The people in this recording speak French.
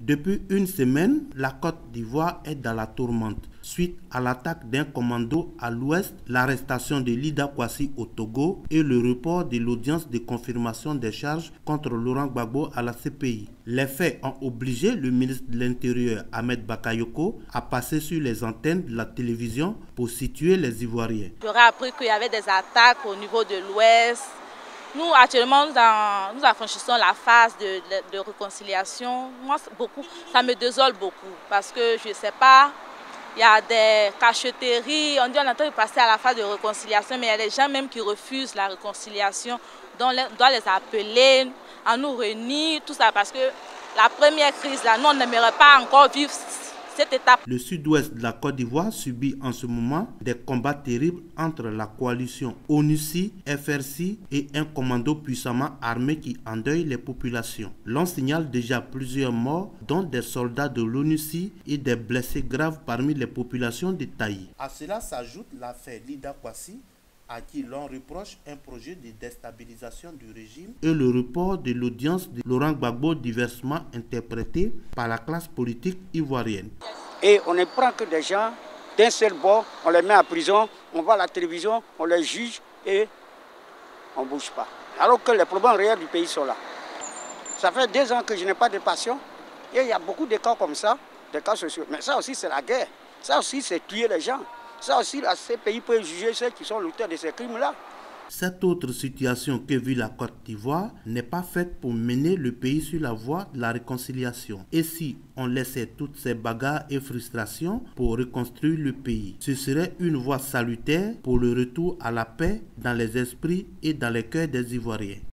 Depuis une semaine, la Côte d'Ivoire est dans la tourmente. Suite à l'attaque d'un commando à l'ouest, l'arrestation de Lida Kwasi au Togo et le report de l'audience de confirmation des charges contre Laurent Gbagbo à la CPI. Les faits ont obligé le ministre de l'Intérieur, Ahmed Bakayoko, à passer sur les antennes de la télévision pour situer les Ivoiriens. J'aurais appris qu'il y avait des attaques au niveau de l'ouest. Nous, actuellement, nous affranchissons la phase de réconciliation. Moi, ça me désole beaucoup parce que je ne sais pas, il y a des cachotteries, on dit on entend passer à la phase de réconciliation, mais il y a des gens même qui refusent la réconciliation. Donc on doit les appeler à nous réunir, tout ça, parce que la première crise, là, nous, on n'aimerait pas encore vivre cette étape. Le sud-ouest de la Côte d'Ivoire subit en ce moment des combats terribles entre la coalition ONUCI, FRC et un commando puissamment armé qui endeuille les populations. L'on signale déjà plusieurs morts, dont des soldats de l'ONUCI et des blessés graves parmi les populations de Taï. À cela s'ajoute l'affaire Lida Kwasi, à qui l'on reproche un projet de déstabilisation du régime et le report de l'audience de Laurent Gbagbo diversement interprété par la classe politique ivoirienne. Et on ne prend que des gens d'un seul bord, on les met en prison, on va à la télévision, on les juge et on ne bouge pas. Alors que les problèmes réels du pays sont là. Ça fait 2 ans que je n'ai pas de passion et il y a beaucoup de cas comme ça, des cas sociaux. Mais ça aussi c'est la guerre, ça aussi c'est tuer les gens. Ça aussi, la CPI peut juger ceux qui sont l'auteur de ces crimes-là. Cette autre situation que vit la Côte d'Ivoire n'est pas faite pour mener le pays sur la voie de la réconciliation. Et si on laissait toutes ces bagarres et frustrations pour reconstruire le pays, ce serait une voie salutaire pour le retour à la paix dans les esprits et dans les cœurs des Ivoiriens.